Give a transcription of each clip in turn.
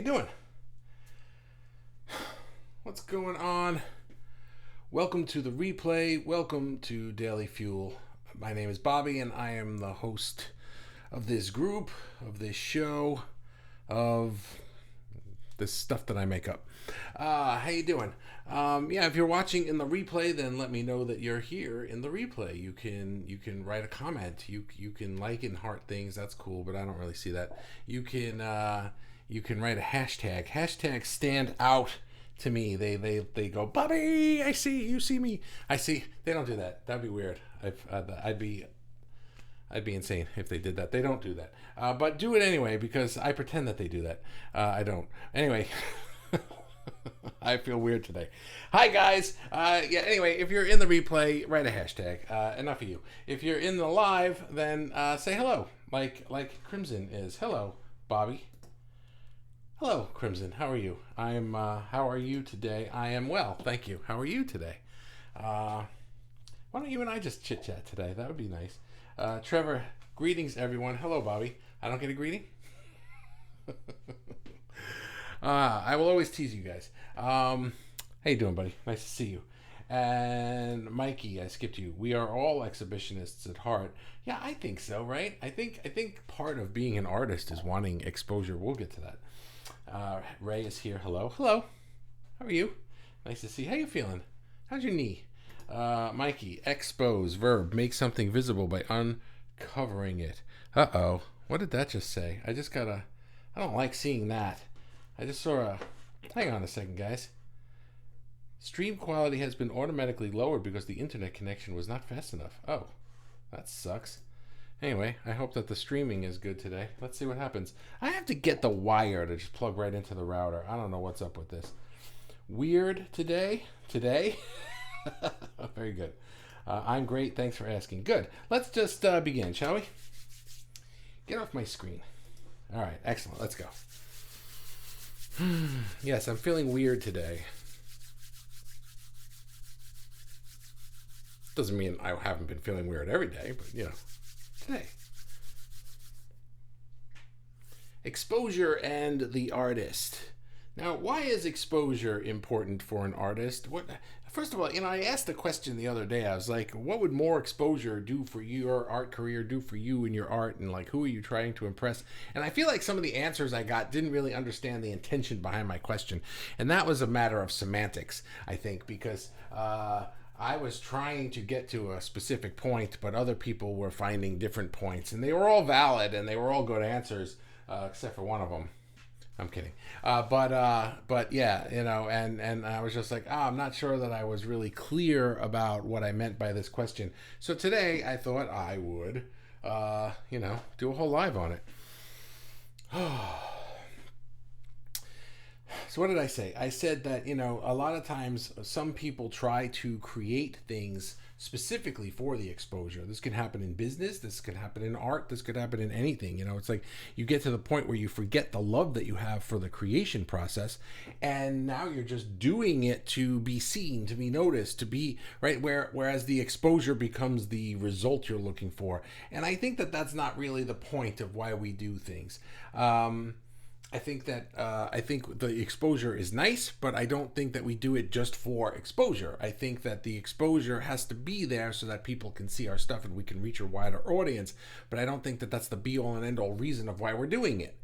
doing? What's going on? Welcome to the replay. Welcome to Daily Fuel. My name is Bobby, and I am the host of this group, of this show, of this stuff that I make up. How you doing? If you're watching in the replay, then let me know that you're here in the replay. You can write a comment. You can like and heart things. That's cool, but I don't really see that. You can write a hashtag. Hashtags stand out to me. They go, Bobby, I see you, see me, I see. They don't do that. That'd be weird. I'd be insane if they did that. They don't do that. But do it anyway, because I pretend that they do that. I don't. Anyway, I feel weird today. Hi, guys. Anyway, if you're in the replay, write a hashtag. Enough of you. If you're in the live, then say hello, like Crimson is. Hello, Bobby. Hello, Crimson. How are you? How are you today? I am well, thank you. How are you today? Why don't you and I just chit-chat today? That would be nice. Trevor, greetings, everyone. Hello, Bobby. I don't get a greeting? I will always tease you guys. How you doing, buddy? Nice to see you. And Mikey, I skipped you. We are all exhibitionists at heart. Yeah, I think so, right? I think part of being an artist is wanting exposure. We'll get to that. Ray is here. Hello. Hello. How are you? Nice to see you. How you feeling? How's your knee? Mikey, expose, verb, make something visible by uncovering it. Uh-oh. What did that just say? I don't like seeing that. I just saw hang on a second, guys. Stream quality has been automatically lowered because the internet connection was not fast enough. Oh, that sucks. Anyway, I hope that the streaming is good today. Let's see what happens. I have to get the wire to just plug right into the router. I don't know what's up with this. Weird today? Today? Very good. I'm great. Thanks for asking. Good. Let's just begin, shall we? Get off my screen. All right. Excellent. Let's go. Yes, I'm feeling weird today. Doesn't mean I haven't been feeling weird every day, but, today. Exposure and the artist. Now, why is exposure important for an artist? First of all, I asked a question the other day. I was like, what would more exposure do for your art career, do for you and your art, and who are you trying to impress? And I feel like some of the answers I got didn't really understand the intention behind my question. And that was a matter of semantics, I think, because I was trying to get to a specific point, but other people were finding different points, and they were all valid and they were all good answers, except for one of them. I'm kidding. But yeah, and I was just like, I'm not sure that I was really clear about what I meant by this question. So today I thought I would, do a whole live on it. So what did I say? I said that, a lot of times some people try to create things specifically for the exposure. This can happen in business. This can happen in art. This could happen in anything. It's like you get to the point where you forget the love that you have for the creation process. And now you're just doing it to be seen, to be noticed, to be right. Whereas the exposure becomes the result you're looking for. And I think that that's not really the point of why we do things. I think the exposure is nice, but I don't think that we do it just for exposure. I think that the exposure has to be there so that people can see our stuff and we can reach a wider audience. But I don't think that that's the be-all and end-all reason of why we're doing it.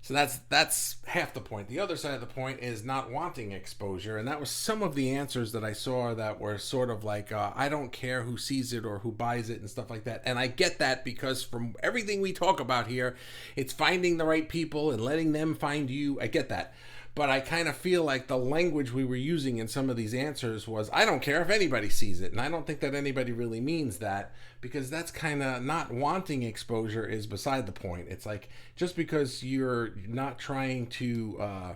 So that's half the point. The other side of the point is not wanting exposure, and that was some of the answers that I saw that were sort of like, I don't care who sees it or who buys it and stuff like that. And I get that because from everything we talk about here, it's finding the right people and letting them find you. I get that. But I kind of feel like the language we were using in some of these answers was, I don't care if anybody sees it. And I don't think that anybody really means that, because that's kind of not wanting exposure is beside the point. It's like, just because you're not trying to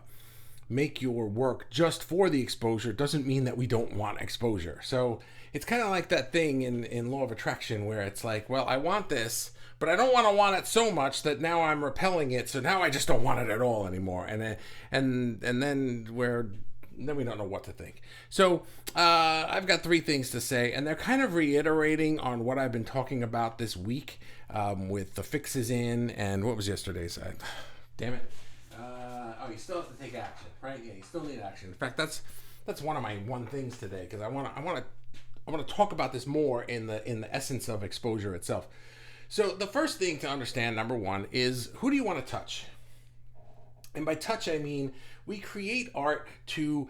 make your work just for the exposure doesn't mean that we don't want exposure. So it's kind of like that thing in Law of Attraction where it's like, well, I want this, but I don't want it so much that now I'm repelling it. So now I just don't want it at all anymore. And then we don't know what to think. So I've got 3 things to say, and they're kind of reiterating on what I've been talking about this week with the fixes in, and what was yesterday's? Damn it. Oh, you still have to take action, right? Yeah, you still need action. In fact, that's one of my things today, because I want to talk about this more in the essence of exposure itself. So the first thing to understand, number one, is who do you want to touch? And by touch, I mean we create art to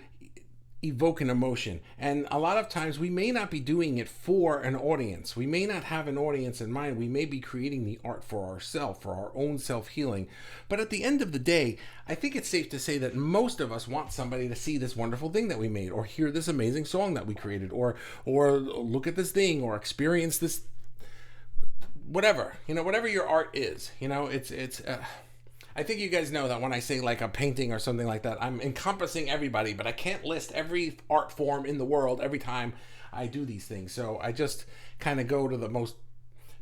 evoke an emotion. And a lot of times we may not be doing it for an audience. We may not have an audience in mind. We may be creating the art for ourselves, for our own self-healing. But at the end of the day, I think it's safe to say that most of us want somebody to see this wonderful thing that we made, or hear this amazing song that we created, or look at this thing, or experience this, whatever, whatever your art is. It's I think you guys know that when I say like a painting or something like that, I'm encompassing everybody, but I can't list every art form in the world every time I do these things. So I just kind of go to the most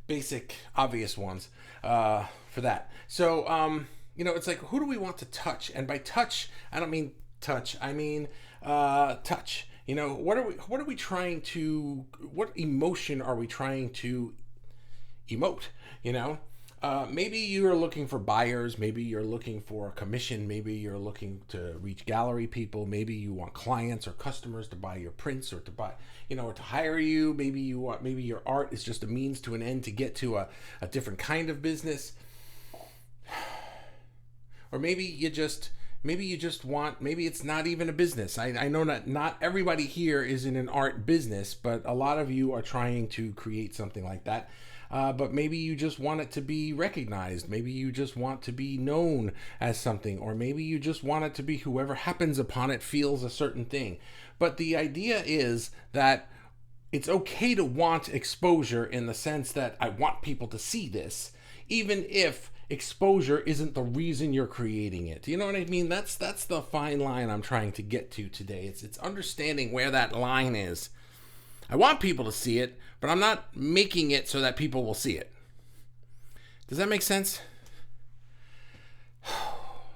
basic, obvious ones for that. So, it's like, who do we want to touch? And by touch, I don't mean touch. I mean touch. What are we trying to? What emotion are we trying to emote? Maybe you're looking for buyers, maybe you're looking for a commission, maybe you're looking to reach gallery people, maybe you want clients or customers to buy your prints, or to buy, or to hire you. Maybe your art is just a means to an end to get to a different kind of business. Or maybe you just want, maybe it's not even a business. I know that not everybody here is in an art business, but a lot of you are trying to create something like that. But maybe you just want it to be recognized. Maybe you just want to be known as something, or maybe you just want it to be whoever happens upon it feels a certain thing. But the idea is that it's okay to want exposure, in the sense that I want people to see this, even if exposure isn't the reason you're creating it. You know what I mean? That's the fine line I'm trying to get to today. It's understanding where that line is. I want people to see it, but I'm not making it so that people will see it. Does that make sense?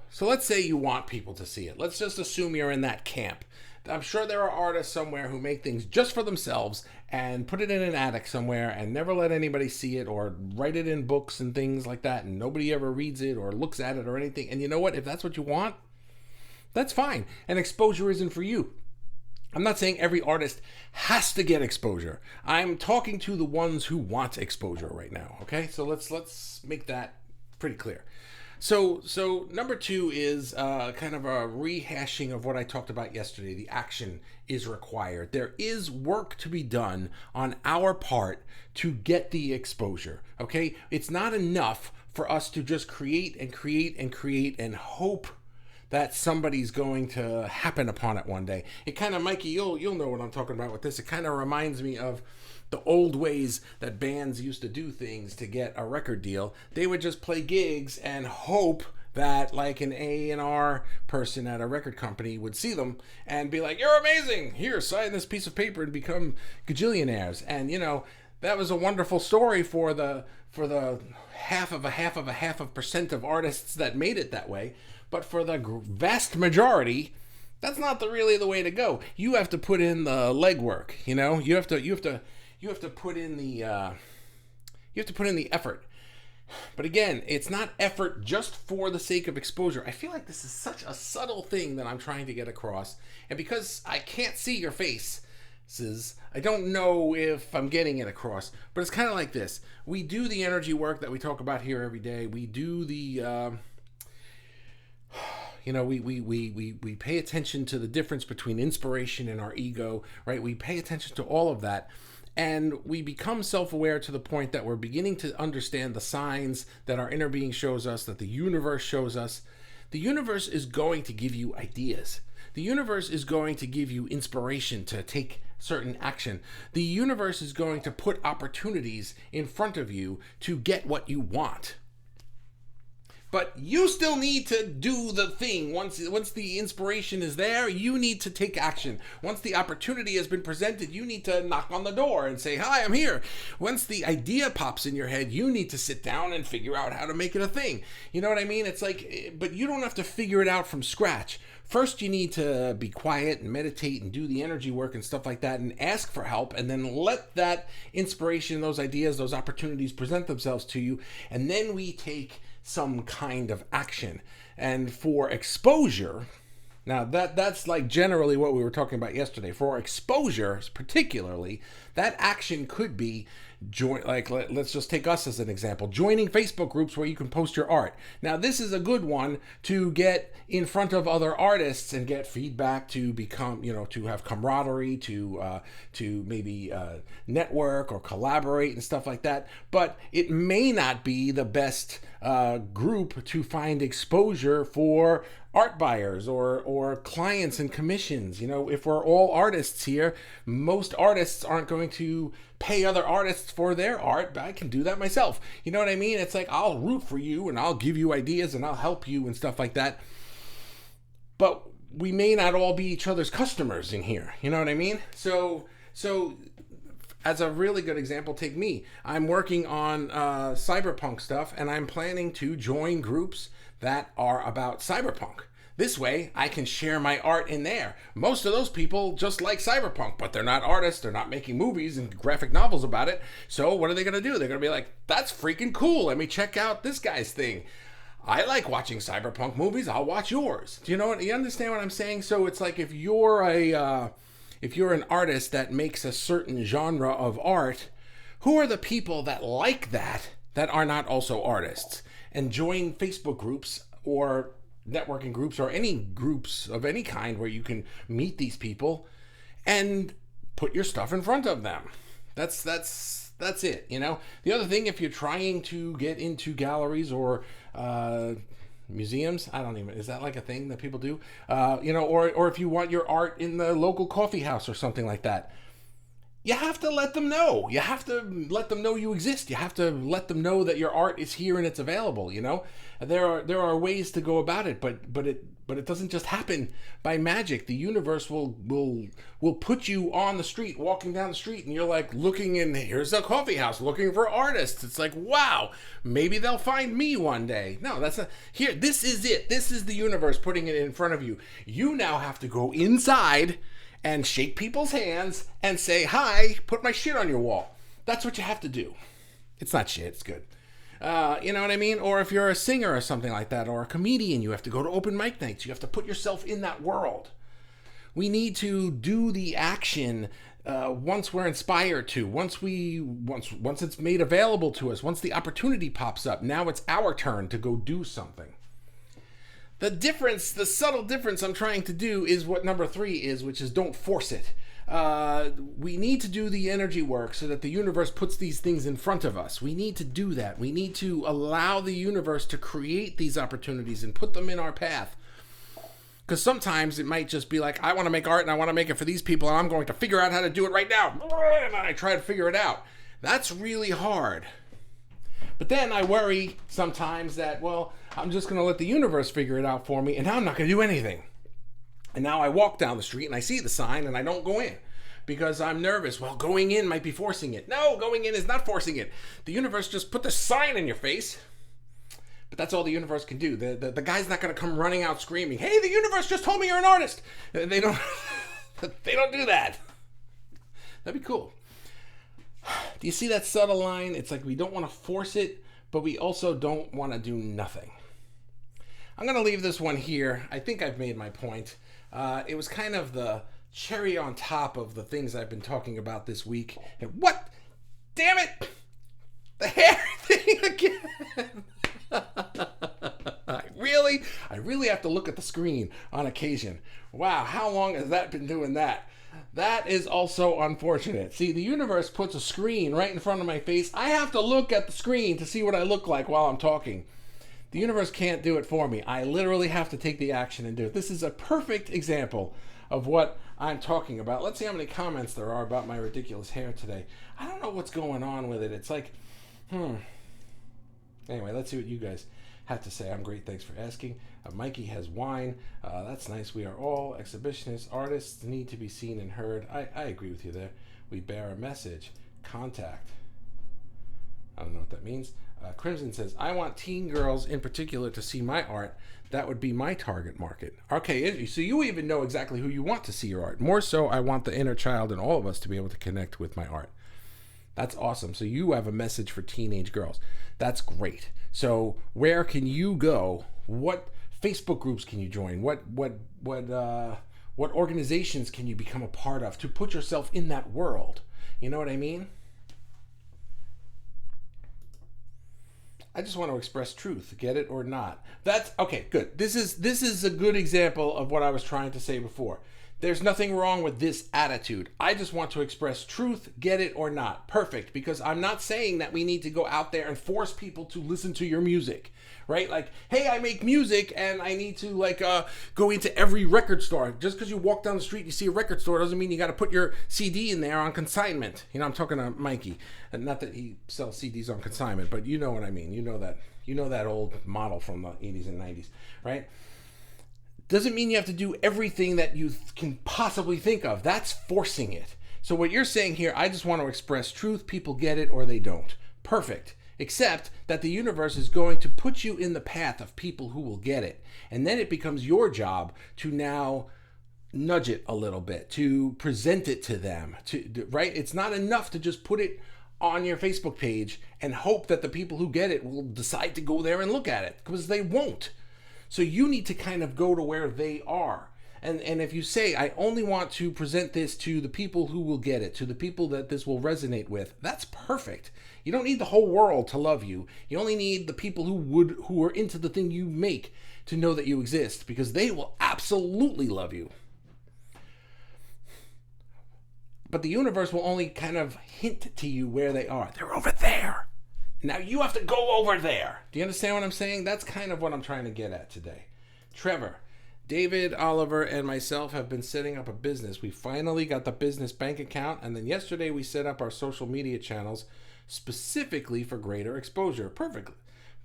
So let's say you want people to see it. Let's just assume you're in that camp. I'm sure there are artists somewhere who make things just for themselves and put it in an attic somewhere and never let anybody see it, or write it in books and things like that, and nobody ever reads it or looks at it or anything. And you know what? If that's what you want, that's fine. And exposure isn't for you. I'm not saying every artist has to get exposure. I'm talking to the ones who want exposure right now. Okay, so let's make that pretty clear. So number two is kind of a rehashing of what I talked about yesterday. The action is required. There is work to be done on our part to get the exposure. Okay, it's not enough for us to just create and hope that somebody's going to happen upon it one day. It kind of, Mikey, you'll know what I'm talking about with this. It kind of reminds me of the old ways that bands used to do things to get a record deal. They would just play gigs and hope that like an A&R person at a record company would see them and be like, "You're amazing. Here, sign this piece of paper and become gajillionaires." And that was a wonderful story for the half of a percent of artists that made it that way. But for the vast majority, that's not really the way to go. You have to put in the legwork. You have to put in the effort. But again, it's not effort just for the sake of exposure. I feel like this is such a subtle thing that I'm trying to get across, and because I can't see your faces, I don't know if I'm getting it across. But it's kind of like this: we do the energy work that we talk about here every day. We do the we pay attention to the difference between inspiration and our ego, right? We pay attention to all of that, and we become self-aware to the point that we're beginning to understand the signs that our inner being shows us, that the universe shows us. The universe is going to give you ideas. The universe is going to give you inspiration to take certain action. The universe is going to put opportunities in front of you to get what you want. But you still need to do the thing. Once the inspiration is there, you need to take action. Once the opportunity has been presented, you need to knock on the door and say, "Hi, I'm here." Once the idea pops in your head, you need to sit down and figure out how to make it a thing. You know what I mean? It's like, but you don't have to figure it out from scratch. First, you need to be quiet and meditate and do the energy work and stuff like that and ask for help, and then let that inspiration, those ideas, those opportunities present themselves to you. And then we take some kind of action. And for exposure, now that's like generally what we were talking about yesterday. For exposure, particularly, that action could be join. Like let's just take us as an example. Joining Facebook groups where you can post your art. Now this is a good one to get in front of other artists and get feedback, to become, to have camaraderie, to maybe network or collaborate and stuff like that. But it may not be the best group to find exposure for art buyers or clients and commissions. If we're all artists here, most artists aren't going to pay other artists for their art, but I can do that myself. You know what I mean? It's like, I'll root for you and I'll give you ideas and I'll help you and stuff like that. But we may not all be each other's customers in here. You know what I mean? So as a really good example, take me. I'm working on cyberpunk stuff, and I'm planning to join groups that are about cyberpunk. This way, I can share my art in there. Most of those people just like cyberpunk, but they're not artists. They're not making movies and graphic novels about it. So what are they going to do? They're going to be like, that's freaking cool. Let me check out this guy's thing. I like watching cyberpunk movies. I'll watch yours. Do you know what? You understand what I'm saying? So it's like, if you're an artist that makes a certain genre of art, who are the people that like that are not also artists? And join Facebook groups or networking groups or any groups of any kind where you can meet these people and put your stuff in front of them. That's it. The other thing, if you're trying to get into galleries or museums, is that like a thing that people do? Or if you want your art in the local coffee house or something like that, you have to let them know. You have to let them know you exist. You have to let them know that your art is here and it's available. There are ways to go about it, but it doesn't just happen by magic. The universe will put you on the street, walking down the street, and you're like looking in. Here's a coffee house looking for artists. It's like, wow, maybe they'll find me one day. No, that's not here. This is it. This is the universe putting it in front of you. You now have to go inside and shake people's hands and say, hi, put my shit on your wall. That's what you have to do. It's not shit, it's good. You know what I mean? Or if you're a singer or something like that, or a comedian, you have to go to open mic nights. You have to put yourself in that world. We need to do the action once we're inspired to, once it's made available to us, once the opportunity pops up. Now it's our turn to go do something. The subtle difference I'm trying to do is what number 3 is, which is don't force it. We need to do the energy work so that the universe puts these things in front of us. We need to do that. We need to allow the universe to create these opportunities and put them in our path. Because sometimes it might just be like, I want to make art and I want to make it for these people and I'm going to figure out how to do it right now. And I try to figure it out. That's really hard. But then I worry sometimes that, well, I'm just going to let the universe figure it out for me, and now I'm not going to do anything. And now I walk down the street and I see the sign and I don't go in because I'm nervous. Well, going in might be forcing it. No, going in is not forcing it. The universe just put the sign in your face. But that's all the universe can do. The guy's not going to come running out screaming, hey, the universe just told me you're an artist. They don't do that. That'd be cool. Do you see that subtle line? It's like we don't want to force it, but we also don't want to do nothing. I'm going to leave this one here. I think I've made my point. It was kind of the cherry on top of the things I've been talking about this week. And what? Damn it! The hair thing again! I really have to look at the screen on occasion. Wow, how long has that been doing that? That is also unfortunate. See, the universe puts a screen right in front of my face. I have to look at the screen to see what I look like while I'm talking. The universe can't do it for me. I literally have to take the action and do it. This is a perfect example of what I'm talking about. Let's see how many comments there are about my ridiculous hair today. I don't know what's going on with it. It's like, Anyway, let's see what you guys have to say. I'm great. Thanks for asking. Mikey has wine. That's nice. We are all exhibitionists. Artists need to be seen and heard. I agree with you there. We bear a message. Contact. I don't know what that means. Crimson says, I want teen girls in particular to see my art. That would be my target market. Okay, so you even know exactly who you want to see your art. More so, I want the inner child in all of us to be able to connect with my art. That's awesome. So you have a message for teenage girls. That's great. So where can you go? What Facebook groups can you join? What organizations can you become a part of to put yourself in that world? You know what I mean? I just want to express truth. Get it or not? That's okay. Good. This is a good example of what I was trying to say before. There's nothing wrong with this attitude. I just want to express truth, get it or not. Perfect. Because I'm not saying that we need to go out there and force people to listen to your music, right? Like, hey, I make music and I need to go into every record store. Just because you walk down the street and you see a record store doesn't mean you got to put your CD in there on consignment. You know, I'm talking to Mikey. Not that he sells CDs on consignment, but you know what I mean. You know that old model from the 80s and 90s, right? Doesn't mean you have to do everything that you can possibly think of. That's forcing it. So what you're saying here, I just want to express truth. People get it or they don't. Perfect. Except that the universe is going to put you in the path of people who will get it. And then it becomes your job to now nudge it a little bit, to present it to them, right? It's not enough to just put it on your Facebook page and hope that the people who get it will decide to go there and look at it, because they won't. So you need to kind of go to where they are. And if you say, I only want to present this to the people who will get it, to the people that this will resonate with, that's perfect. You don't need the whole world to love you. You only need the people who are into the thing you make to know that you exist, because they will absolutely love you. But the universe will only kind of hint to you where they are. They're over there. Now you have to go over there. Do you understand what I'm saying? That's kind of what I'm trying to get at today. Trevor, David, Oliver, and myself have been setting up a business. We finally got the business bank account, and then yesterday we set up our social media channels specifically for greater exposure. Perfect.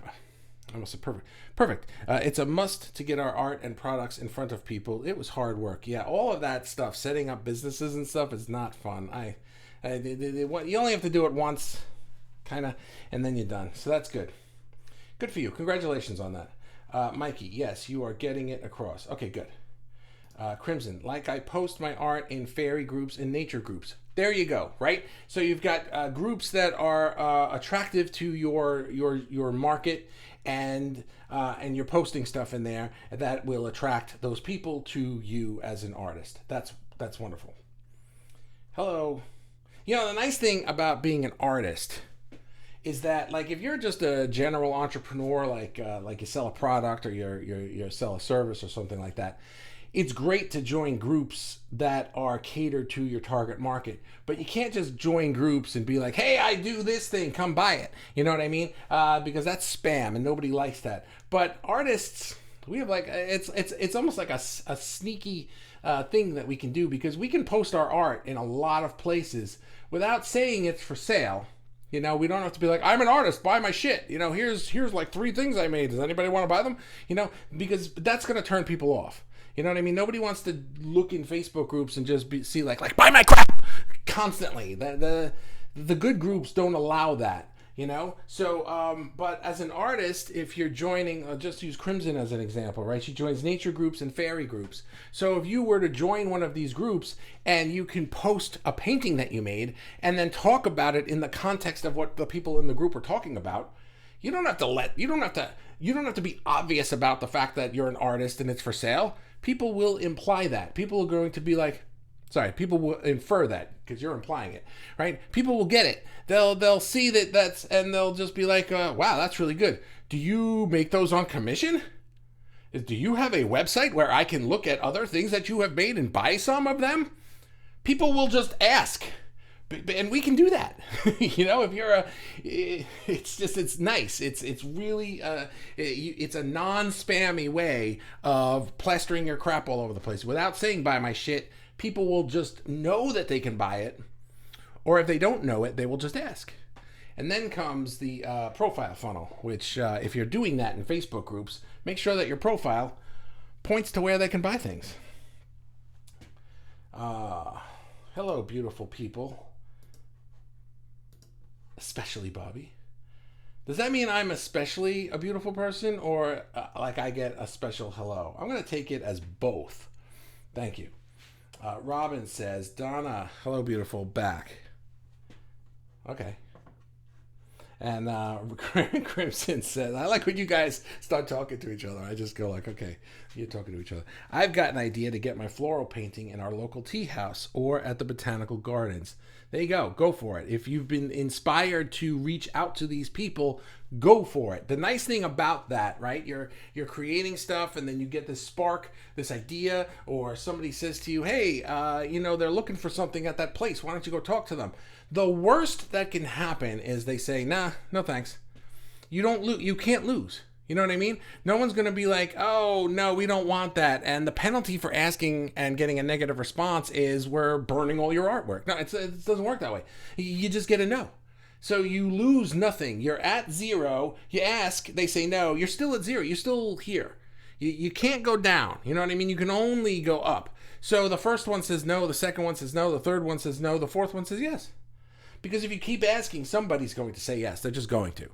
I almost said perfect. Perfect. It's a must to get our art and products in front of people. It was hard work. Yeah, all of that stuff, setting up businesses and stuff, is not fun. You only have to do it once, kind of, and then you're done. So that's good. Good for you. Congratulations on that. Mikey, yes, you are getting it across. Okay, good. Crimson, like I post my art in fairy groups and nature groups. There you go, right? So you've got groups that are attractive to your market, and you're posting stuff in there that will attract those people to you as an artist. That's wonderful. Hello. You know, the nice thing about being an artist is that, like, if you're just a general entrepreneur, like you sell a product or you sell a service or something like that, it's great to join groups that are catered to your target market. But you can't just join groups and be like, hey, I do this thing, come buy it. You know what I mean? Because that's spam and nobody likes that. But artists, we have it's almost like a sneaky thing that we can do, because we can post our art in a lot of places without saying it's for sale. You know, we don't have to be like, I'm an artist, buy my shit. You know, here's like 3 things I made. Does anybody want to buy them? You know, because that's going to turn people off. You know what I mean? Nobody wants to look in Facebook groups and just see like buy my crap constantly. The good groups don't allow that, you know? So, but as an artist, if you're joining, I'll just use Crimson as an example, right? She joins nature groups and fairy groups. So if you were to join one of these groups and you can post a painting that you made and then talk about it in the context of what the people in the group are talking about, you don't have to be obvious about the fact that you're an artist and it's for sale. People will imply that. People are going to be like, people will infer that because you're implying it, right? People will get it. They'll see that and they'll just be like, wow, that's really good. Do you make those on commission? Do you have a website where I can look at other things that you have made and buy some of them? People will just ask. And we can do that. You know, if you're it's nice. It's really, it's a non-spammy way of plastering your crap all over the place without saying buy my shit. People will just know that they can buy it, or if they don't know it, they will just ask. And then comes the profile funnel, which if you're doing that in Facebook groups, make sure that your profile points to where they can buy things. Hello, beautiful people. Especially Bobby. Does that mean I'm especially a beautiful person, or like I get a special hello? I'm going to take it as both. Thank you. Robin says, Donna, hello, beautiful, back. Okay. And Crimson says, I like when you guys start talking to each other. I just go like, okay, you're talking to each other. I've got an idea to get my floral painting in our local tea house or at the botanical gardens. There you go. Go for it. If you've been inspired to reach out to these people, go for it. The nice thing about that, right? You're creating stuff, and then you get this spark, this idea, or somebody says to you, "Hey, they're looking for something at that place. Why don't you go talk to them?" The worst that can happen is they say, "Nah, no thanks." You don't lose. You can't lose. You know what I mean? No one's going to be like, "Oh, no, we don't want that." And the penalty for asking and getting a negative response is we're burning all your artwork. No, it doesn't work that way. You just get a no. So you lose nothing. You're at zero. You ask, they say no. You're still at zero. You're still here. You can't go down. You know what I mean? You can only go up. So the first one says no. The second one says no. The third one says no. The fourth one says yes. Because if you keep asking, somebody's going to say yes. They're just going to.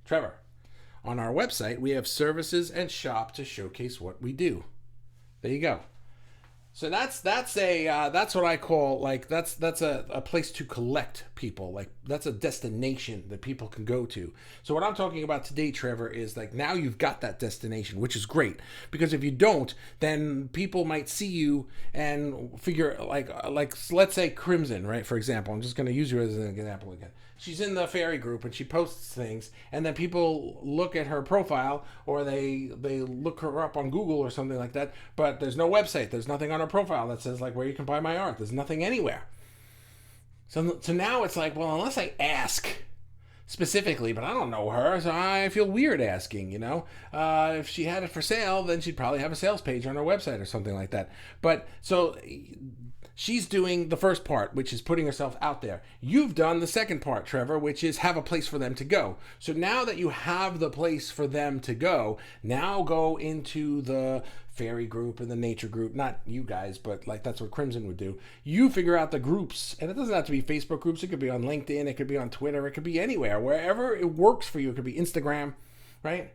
Trevor, on our website, we have services and shop to showcase what we do. There you go. So that's what I call like that's a place to collect people. Like that's a destination that people can go to. So what I'm talking about today, Trevor, is like now you've got that destination, which is great, because if you don't, then people might see you and figure like let's say Crimson, right? For example, I'm just going to use you as an example again. She's in the fairy group and she posts things, and then people look at her profile or they look her up on Google or something like that, but there's no website, there's nothing on her profile that says like where you can buy my art. There's nothing anywhere. So now it's like, well, unless I ask specifically, but I don't know her, so I feel weird asking, if she had it for sale, then she'd probably have a sales page on her website or something like that. But so she's doing the first part, which is putting herself out there. You've done the second part, Trevor, which is have a place for them to go. So now that you have the place for them to go, now go into the fairy group and the nature group. Not you guys, but like that's what Crimson would do. You figure out the groups, and it doesn't have to be Facebook groups. It could be on LinkedIn. It could be on Twitter. It could be anywhere. Wherever it works for you. It could be Instagram, right?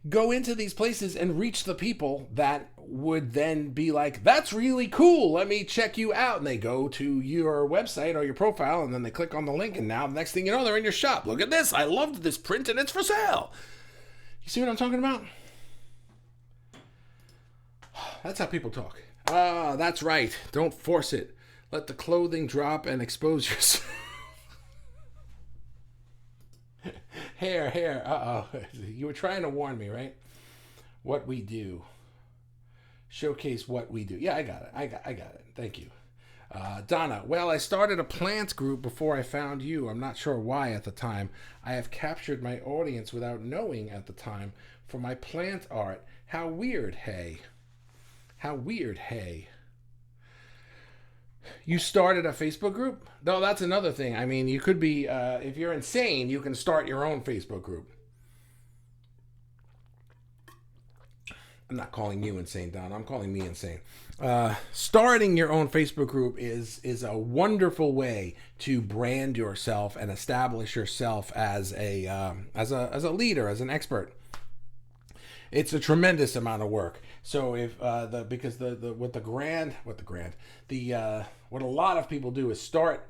Go into these places and reach the people that would then be like, that's really cool, let me check you out. And they go to your website or your profile, and then they click on the link, and now the next thing you know, they're in your shop. Look at this, I loved this print and it's for sale. You see what I'm talking about? That's how people talk. That's right, don't force it. Let the clothing drop and expose yourself. Hair. You were trying to warn me, right? What we do. Showcase what we do. Yeah, I got it. I got it. Thank you. Donna, well, I started a plant group before I found you. I'm not sure why at the time. I have captured my audience without knowing at the time for my plant art. How weird, hey. How weird, hey. You started a Facebook group? No, that's another thing. I mean, you could be, if you're insane, you can start your own Facebook group. I'm not calling you insane, Don. I'm calling me insane. Starting your own Facebook group is a wonderful way to brand yourself and establish yourself as a leader, as an expert. It's a tremendous amount of work. So if what a lot of people do is start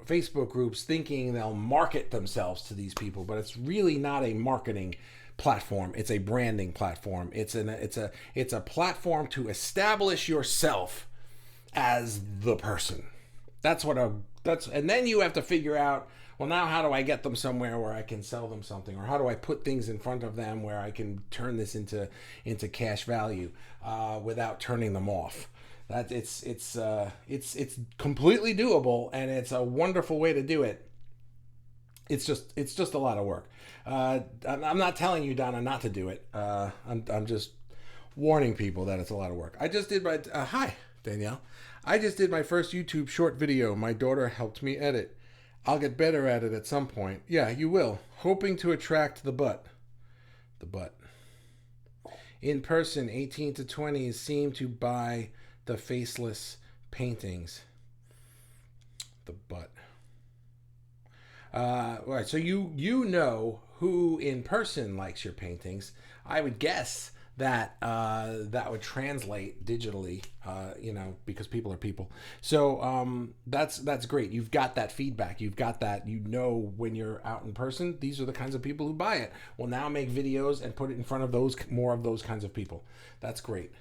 Facebook groups thinking they'll market themselves to these people, but it's really not a marketing platform. It's a branding platform. It's a platform to establish yourself as the person. And then you have to figure out, well, now how do I get them somewhere where I can sell them something, or how do I put things in front of them where I can turn this into cash value without turning them off. That it's completely doable, and it's a wonderful way to do it. It's just a lot of work. I'm not telling you, Donna, not to do it. I'm just warning people that it's a lot of work. I just did my hi Danielle. I just did my first YouTube short video. My daughter helped me edit. I'll get better at it at some point. Yeah, you will. Hoping to attract the butt. The butt. In person, 18 to 20s seem to buy the faceless paintings. The butt. Right, so you know who in person likes your paintings. I would guess that would translate digitally, because people are people. So that's great. You've got that feedback. You've got that. When you're out in person, these are the kinds of people who buy it. Well, now make videos and put it in front of more of those kinds of people. That's great.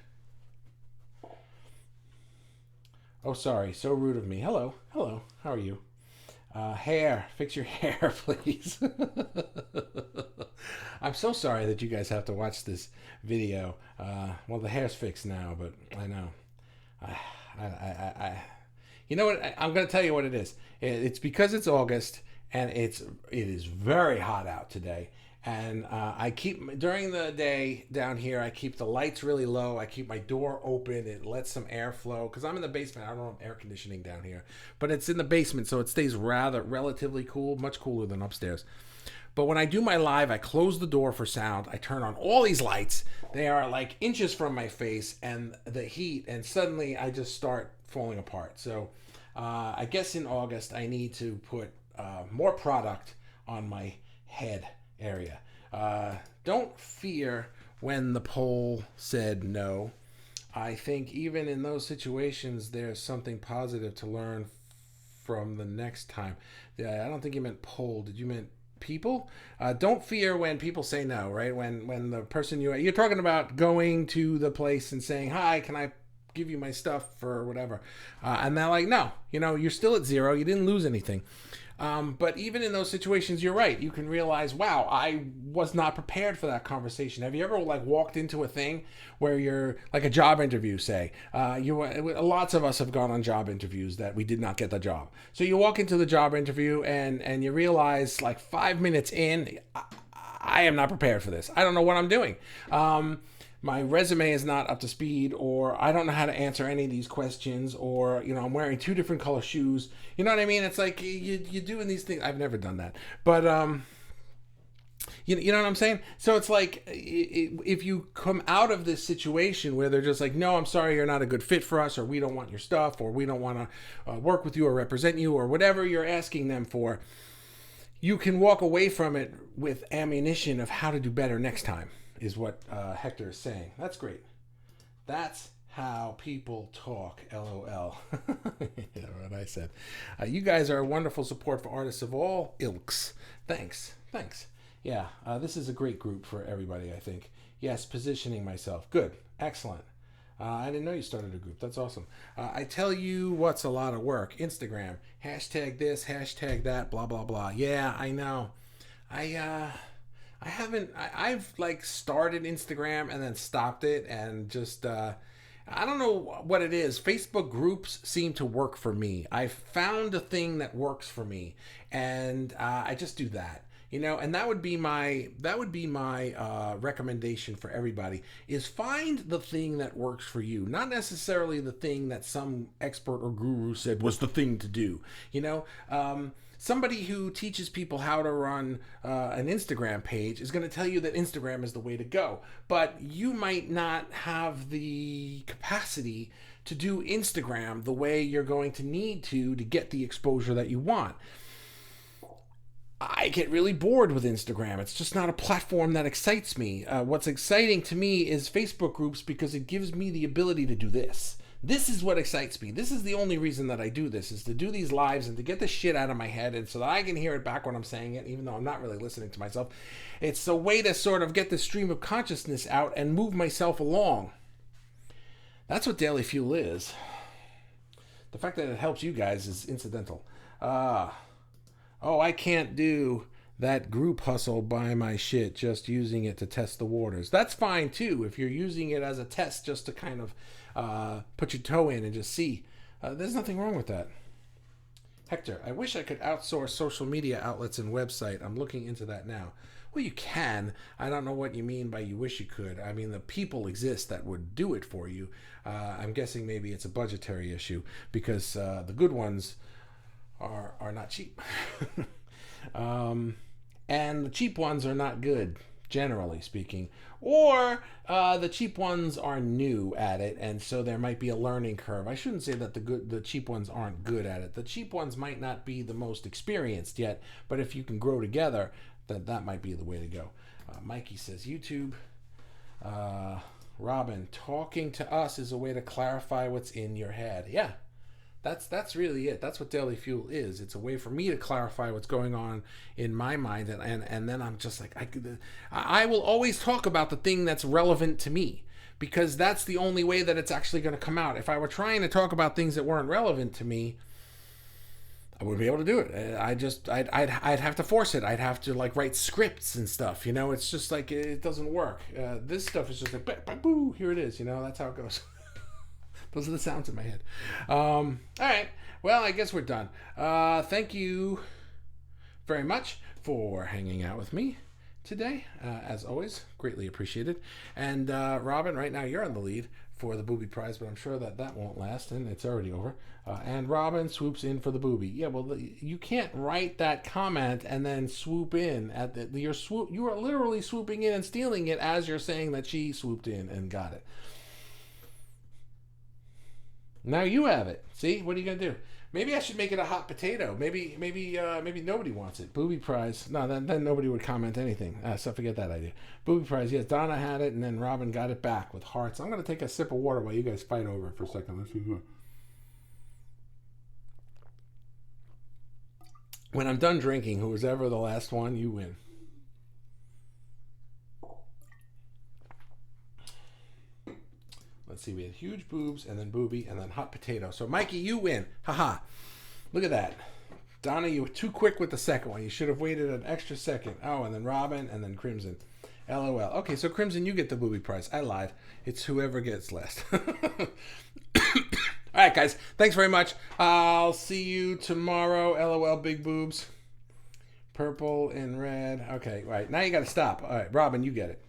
Oh, sorry. So rude of me. Hello. Hello. How are you? Hair. Fix your hair, please. I'm so sorry that you guys have to watch this video. Well, the hair's fixed now, but I know. I, I you know what? I'm going to tell you what it is. It's because it's August and it is very hot out today. And I keep during the day down here. I keep the lights really low. I keep my door open. It lets some air flow because I'm in the basement. I don't have air conditioning down here, but it's in the basement, so it stays relatively cool, much cooler than upstairs. But when I do my live, I close the door for sound. I turn on all these lights. They are like inches from my face and the heat, and suddenly I just start falling apart. So I guess in August I need to put more product on my head area. Don't fear when the poll said no. I think even in those situations, there's something positive to learn from the next time. I don't think you meant poll. Did you mean people? Don't fear when people say no, right? When the person you're talking about going to the place and saying, hi, can I give you my stuff for whatever? And they're like, no, you're still at zero. You didn't lose anything. But even in those situations, you're right. You can realize, wow, I was not prepared for that conversation. Have you ever walked into a thing where you're like a job interview, say, lots of us have gone on job interviews that we did not get the job. So you walk into the job interview and you realize 5 minutes in, I am not prepared for this. I don't know what I'm doing. My resume is not up to speed, or I don't know how to answer any of these questions, or I'm wearing 2 different color shoes. You know what I mean? It's like you're doing these things. I've never done that, but you know what I'm saying? So it's like if you come out of this situation where they're just like, no, I'm sorry, you're not a good fit for us, or we don't want your stuff, or we don't want to work with you or represent you, or whatever you're asking them for, you can walk away from it with ammunition of how to do better next time. Is what Hector is saying. That's great. That's how people talk. LOL. Yeah, what I said. You guys are a wonderful support for artists of all ilks. Thanks. Yeah, this is a great group for everybody, I think. Yes, positioning myself. Good. Excellent. I didn't know you started a group. That's awesome. I tell you what's a lot of work. Instagram. Hashtag this, hashtag that, blah, blah, blah. Yeah, I know. I've started Instagram and then stopped it and just, I don't know what it is. Facebook groups seem to work for me. I found a thing that works for me, and I just do that. And that would be my recommendation for everybody is find the thing that works for you, not necessarily the thing that some expert or guru said was the thing to do. Somebody who teaches people how to run an Instagram page is going to tell you that Instagram is the way to go, but you might not have the capacity to do Instagram the way you're going to need to get the exposure that you want. I get really bored with Instagram. It's just not a platform that excites me. What's exciting to me is Facebook groups because it gives me the ability to do this. This is what excites me. This is the only reason that I do this, is to do these lives and to get the shit out of my head and so that I can hear it back when I'm saying it, even though I'm not really listening to myself. It's a way to sort of get the stream of consciousness out and move myself along. That's what Daily Fuel is. The fact that it helps you guys is incidental. I can't do that group hustle buy my shit just using it to test the waters. That's fine too if you're using it as a test just to kind of put your toe in and just see. There's nothing wrong with that. Hector, I wish I could outsource social media outlets and website. I'm looking into that now. Well, you can. I don't know what you mean by you wish you could. I mean, the people exist that would do it for you. I'm guessing maybe it's a budgetary issue because the good ones are not cheap. And the cheap ones are not good, generally speaking. Or the cheap ones are new at it, and so there might be a learning curve. I shouldn't say that the cheap ones aren't good at it. The cheap ones might not be the most experienced yet, but if you can grow together, then that might be the way to go. Mikey says YouTube. Robin, talking to us is a way to clarify what's in your head. Yeah, that's really it. That's what Daily Fuel is. It's a way for me to clarify what's going on in my mind, and then I'm just like, I will always talk about the thing that's relevant to me, because that's the only way that it's actually going to come out. If I were trying to talk about things that weren't relevant to me, I wouldn't be able to do it. I'd have to force it. I'd have to like write scripts and stuff. It's just like it doesn't work. This stuff is just like boo, here it is. That's how it goes. Those are the sounds in my head. All right. Well, I guess we're done. Thank you very much for hanging out with me today. As always, greatly appreciated. And Robin, right now you're on the lead for the booby prize, but I'm sure that won't last, and it's already over. And Robin swoops in for the booby. Yeah, well, you can't write that comment and then swoop in at you are literally swooping in and stealing it as you're saying that she swooped in and got it. Now you have it. See, what are you gonna do? Maybe I should make it a hot potato. Maybe nobody wants it. Booby prize. No, then nobody would comment anything. So forget that idea. Booby prize. Yes, Donna had it, and then Robin got it back with hearts. I'm gonna take a sip of water while you guys fight over it for a second. Let's see. When I'm done drinking, who was ever the last one, you win. Let's see, we had huge boobs, and then booby, and then hot potato. So, Mikey, you win. Haha. Look at that. Donna, you were too quick with the second one. You should have waited an extra second. Oh, and then Robin, and then Crimson. LOL. Okay, so Crimson, you get the booby prize. I lied. It's whoever gets last. All right, guys. Thanks very much. I'll see you tomorrow. LOL, big boobs. Purple and red. Okay, right. Now you got to stop. All right, Robin, you get it.